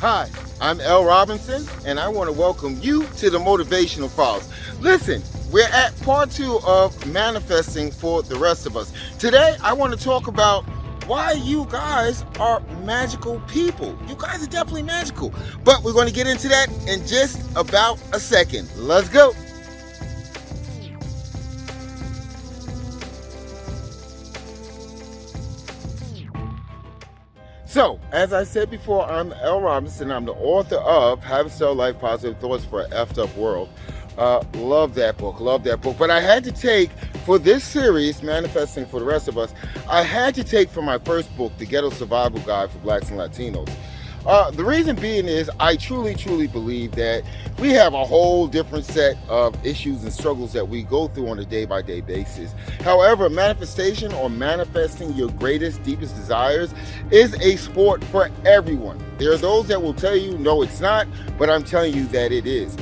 Hi, I'm L. Robinson, and I want to welcome you to the Motivational Files. Listen, we're at part 2 of manifesting for the rest of us. Today, I want to talk about why you guys are magical people. You guys are definitely magical, but we're going to get into that in just about a second. Let's go. So, as I said before, I'm L. Robinson. I'm the author of Have a Cell Life Positive Thoughts for an Effed Up World. Love that book. But I had to take, for this series, Manifesting for the Rest of Us, I had to take from my first book, The Ghetto Survival Guide for Blacks and Latinos. The reason being is I truly believe that we have a whole different set of issues and struggles that we go through on a day-by-day basis. However, manifestation or manifesting your greatest, deepest desires is a sport for everyone. There are those that will tell you, no, it's not, but I'm telling you that it is.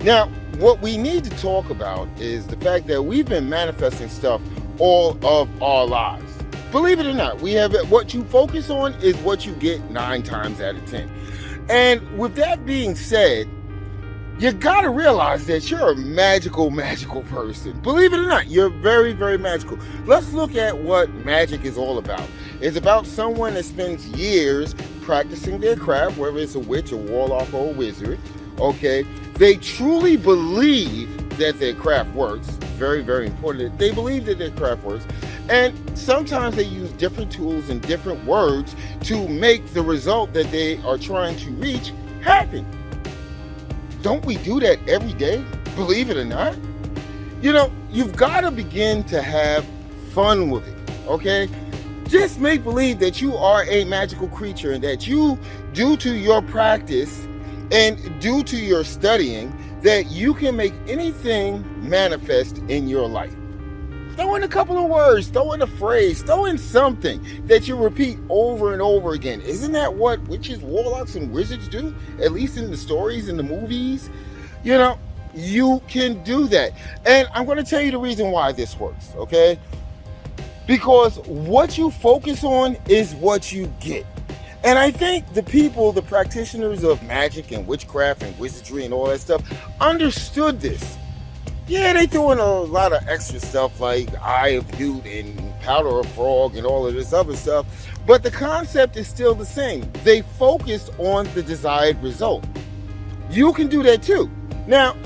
Now, what we need to talk about is the fact that we've been manifesting stuff all of our lives. Believe it or not, we have what you focus on is what you get 9 times out of 10. And with that being said, you gotta realize that you're a magical person. Believe it or not, you're very magical. Let's look at what magic is all about. It's about someone that spends years practicing their craft, whether it's a witch, a warlock, or a wizard. Okay, they truly believe that their craft works. Very important. They believe that their craft works. And sometimes they use different tools and different words to make the result that they are trying to reach happen. Don't we do that every day? Believe it or not? You know, you've got to begin to have fun with it, okay? Just make believe that you are a magical creature and that you, due to your practice and due to your studying, that you can make anything manifest in your life. Throw in a couple of words, throw in a phrase, throw in something that you repeat over and over again. Isn't that what witches, warlocks, and wizards do? At least in the stories, in the movies. You know, you can do that. And I'm going to tell you the reason why this works, okay? Because what you focus on is what you get. And I think the people, the practitioners of magic and witchcraft and wizardry and all that stuff understood this. Yeah, they threw in a lot of extra stuff like Eye of Newt and Powder of Frog and all of this other stuff, but the concept is still the same. They focused on the desired result. You can do that too. Now,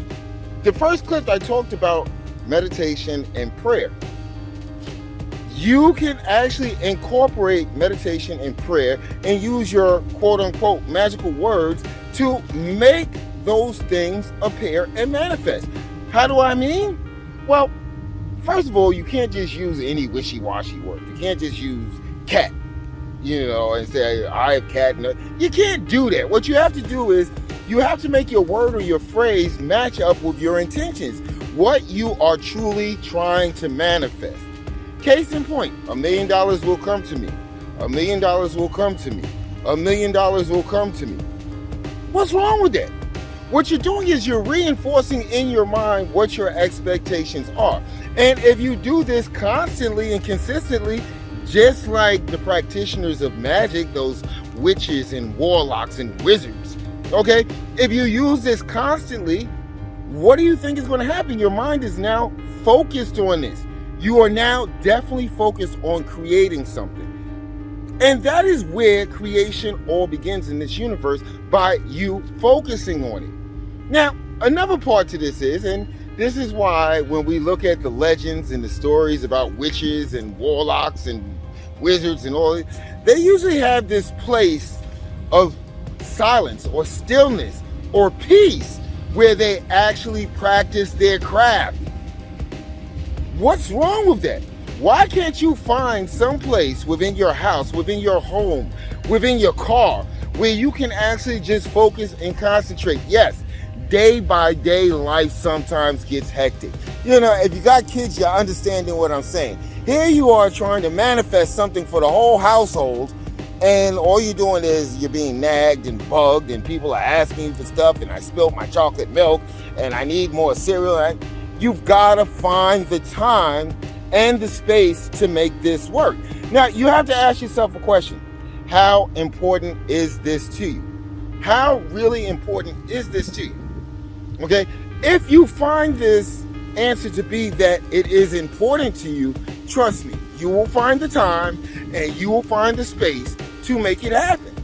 the first clip I talked about meditation and prayer. You can actually incorporate meditation and prayer and use your quote-unquote magical words to make those things appear and manifest. How do I mean? Well, first of all, you can't just use any wishy-washy word. You can't just use cat, and say, I have cat. You can't do that. What you have to do is you have to make your word or your phrase match up with your intentions, what you are truly trying to manifest. Case in point, $1 million will come to me. $1 million will come to me. $1 million will come to me. What's wrong with that? What you're doing is you're reinforcing in your mind what your expectations are. And if you do this constantly and consistently, just like the practitioners of magic, those witches and warlocks and wizards, okay? If you use this constantly, what do you think is going to happen? Your mind is now focused on this. You are now definitely focused on creating something. And that is where creation all begins in this universe, by you focusing on it. Now, another part to this is, and this is why when we look at the legends and the stories about witches and warlocks and wizards and all, they usually have this place of silence or stillness or peace where they actually practice their craft. What's wrong with that? Why can't you find some place within your house, within your home, within your car, where you can actually just focus and concentrate? Yes, day by day life sometimes gets hectic. If you got kids, you're understanding what I'm saying. Here you are trying to manifest something for the whole household, and all you're doing is you're being nagged and bugged, and people are asking you for stuff, and I spilled my chocolate milk, and I need more cereal. You've got to find the time and the space to make this work. Now, you have to ask yourself a question. How important is this to you? How really important is this to you? Okay, if you find this answer to be that it is important to you, trust me, you will find the time and you will find the space to make it happen.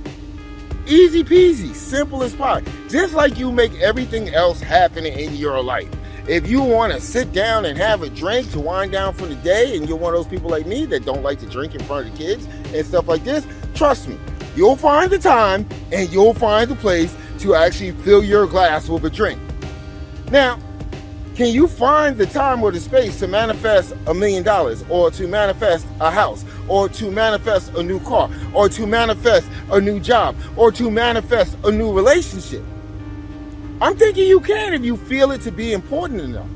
Easy peasy, simple as pie. Just like you make everything else happen in your life. If you want to sit down and have a drink to wind down for the day, and you're one of those people like me that don't like to drink in front of the kids and stuff like this, trust me, you'll find the time and you'll find the place to actually fill your glass with a drink. Now, can you find the time or the space to manifest $1 million, or to manifest a house, or to manifest a new car, or to manifest a new job, or to manifest a new relationship? I'm thinking you can if you feel it to be important enough.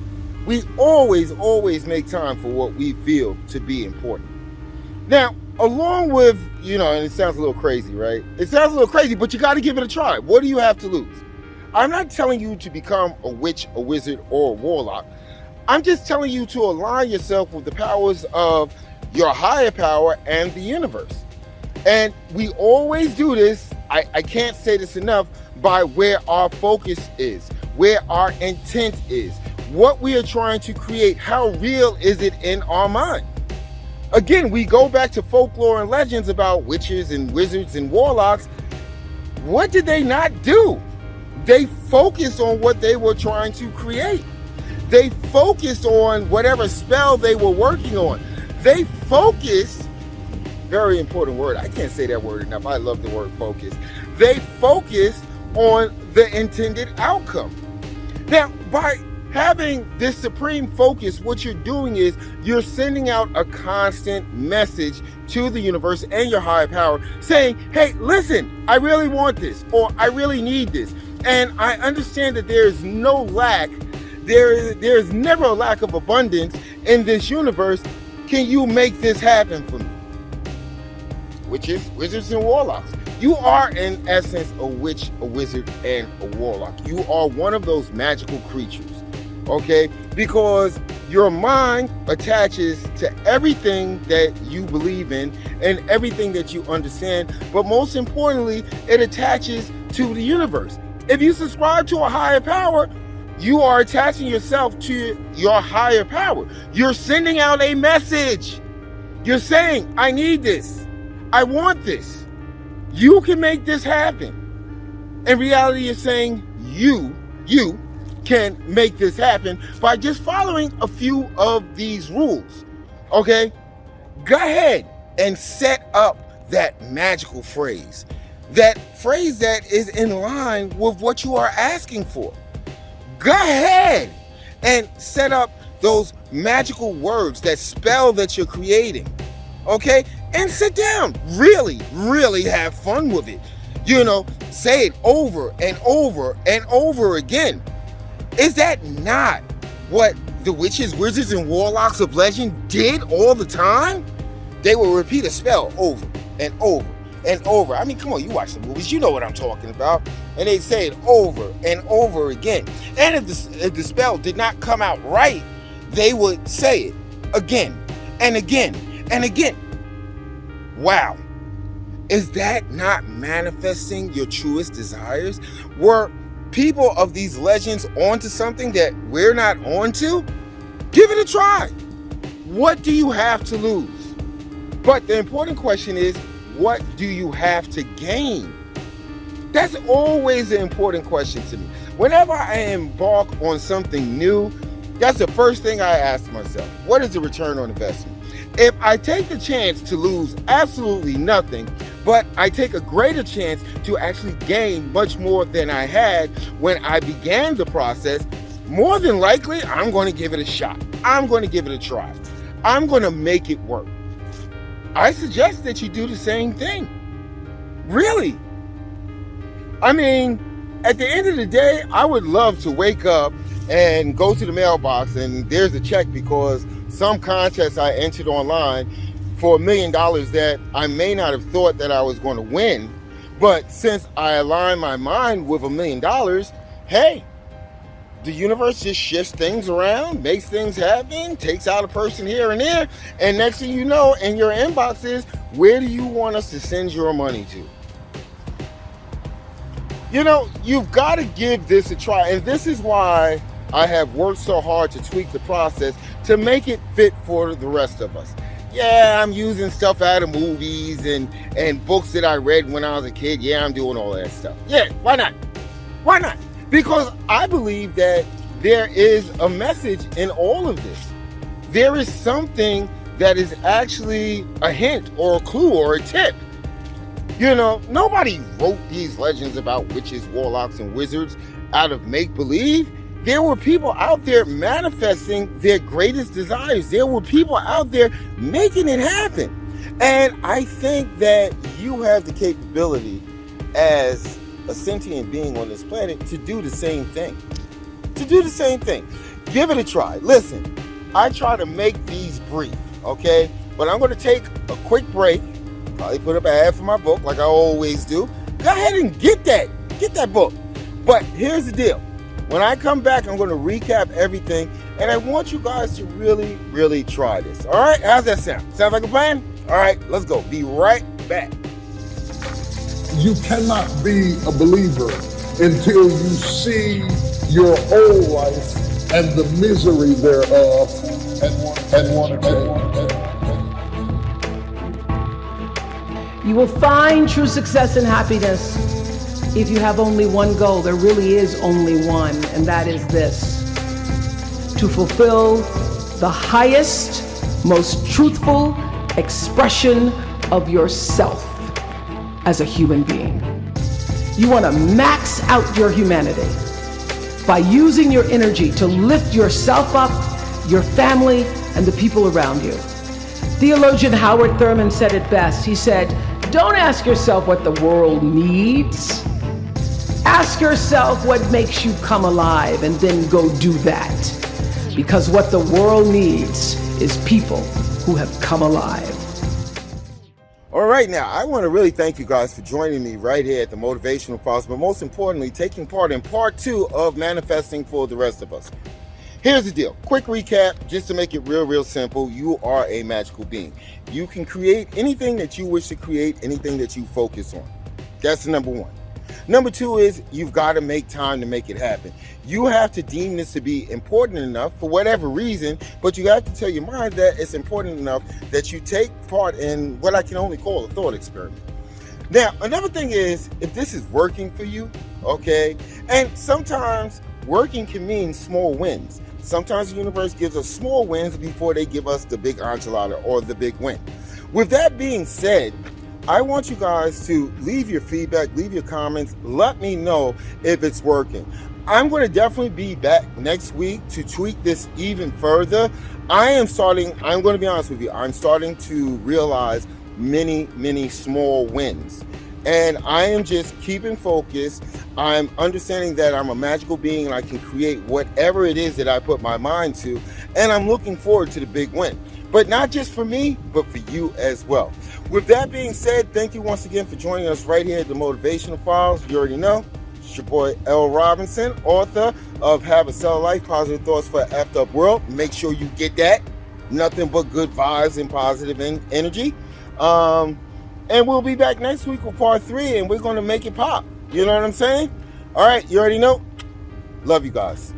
We always make time for what we feel to be important. Now, along with, and it sounds a little crazy, right? It sounds a little crazy, but you got to give it a try. What do you have to lose? I'm not telling you to become a witch, a wizard, or a warlock. I'm just telling you to align yourself with the powers of your higher power and the universe. And we always do this, I can't say this enough, by where our focus is, where our intent is, what we are trying to create, how real is it in our mind. Again, we go back to folklore and legends about witches and wizards and warlocks. What did they not do? They focused on what they were trying to create. They focused on whatever spell they were working on. They focused, very important word, I can't say that word enough, I love the word focus. They focused on the intended outcome. Now, by having this supreme focus, what you're doing is you're sending out a constant message to the universe and your higher power saying, hey, listen, I really want this, or I really need this. And I understand that there is no lack, there is never a lack of abundance in this universe. Can you make this happen for me? Witches, wizards, and warlocks. You are, in essence, a witch, a wizard, and a warlock. You are one of those magical creatures, okay? Because your mind attaches to everything that you believe in and everything that you understand, but most importantly, it attaches to the universe. If you subscribe to a higher power, you are attaching yourself to your higher power. You're sending out a message. You're saying, I need this. I want this. You can make this happen. In reality, you're saying you can make this happen by just following a few of these rules. Okay? Go ahead and set up that magical phrase. That phrase that is in line with what you are asking for. Go ahead and set up those magical words, that spell that you're creating. Okay? And sit down. Really have fun with it. Say it over and over and over again. Is that not what the witches, wizards, and warlocks of legend did all the time? They would repeat a spell over and over and over. I mean, come on, you watch the movies, you know what I'm talking about. And they'd say it over and over again. And if the spell did not come out right, they would say it again and again and again. Wow. Is that not manifesting your truest desires? Were people of these legends onto something that we're not onto? Give it a try. What do you have to lose? But the important question is, what do you have to gain? That's always the important question to me. Whenever I embark on something new, that's the first thing I ask myself. What is the return on investment? If I take the chance to lose absolutely nothing, but I take a greater chance to actually gain much more than I had when I began the process, more than likely, I'm going to give it a shot. I'm going to give it a try. I'm going to make it work. I suggest that you do the same thing. Really. I mean, at the end of the day, I would love to wake up and go to the mailbox and there's a check because some contest I entered online for $1 million that I may not have thought that I was going to win. But since I align my mind with $1 million, hey, the universe just shifts things around, makes things happen, takes out a person here and there, and next thing you know, in your inbox is, where do you want us to send your money to? You know, you've got to give this a try. And this is why I have worked so hard to tweak the process to make it fit for the rest of us. Yeah, I'm using stuff out of movies and books that I read when I was a kid. Yeah, I'm doing all that stuff. Yeah, why not? Why not? Because I believe that there is a message in all of this. There is something that is actually a hint or a clue or a tip. You know, nobody wrote these legends about witches, warlocks, and wizards out of make-believe. There were people out there manifesting their greatest desires. There were people out there making it happen. And I think that you have the capability as a sentient being on this planet to do the same thing. To do the same thing. Give it a try. Listen, I try to make these brief, okay? But I'm going to take a quick break. Probably put up an ad for my book like I always do. Go ahead and get that book. But here's the deal. When I come back, I'm going to recap everything, and I want you guys to really, really try this. All right? How's that sound? Sounds like a plan? All right, let's go. Be right back. You cannot be a believer until you see your old life and the misery thereof and want to change. You will find true success and happiness if you have only one goal. There really is only one, and that is this: to fulfill the highest, most truthful expression of yourself as a human being. You want to max out your humanity by using your energy to lift yourself up, your family, and the people around you. Theologian Howard Thurman said it best. He said, "Don't ask yourself what the world needs. Ask yourself what makes you come alive, and then go do that. Because what the world needs is people who have come alive." All right, now, I want to really thank you guys for joining me right here at the Motivational Files, but most importantly, taking part in part 2 of Manifesting for the Rest of Us. Here's the deal. Quick recap, just to make it real simple. You are a magical being. You can create anything that you wish to create, anything that you focus on. That's number 1. Number 2 is you've got to make time to make it happen. You have to deem this to be important enough for whatever reason, but you have to tell your mind that it's important enough that you take part in what I can only call a thought experiment. Now, another thing is, if this is working for you, okay, and sometimes working can mean small wins. Sometimes the universe gives us small wins before they give us the big enchilada or the big win. With that being said, I want you guys to leave your feedback, leave your comments, let me know if it's working. I'm going to definitely be back next week to tweak this even further. I'm going to be honest with you, I'm starting to realize many small wins. And I am just keeping focused. I'm understanding that I'm a magical being and I can create whatever it is that I put my mind to. And I'm looking forward to the big win. But not just for me, but for you as well. With that being said, thank you once again for joining us right here at the Motivational Files. You already know, it's your boy L. Robinson, author of Have a Cell Life, Positive Thoughts for an Effed Up World. Make sure you get that. Nothing but good vibes and positive energy. And we'll be back next week with part 3, and we're going to make it pop. You know what I'm saying? All right, you already know. Love you guys.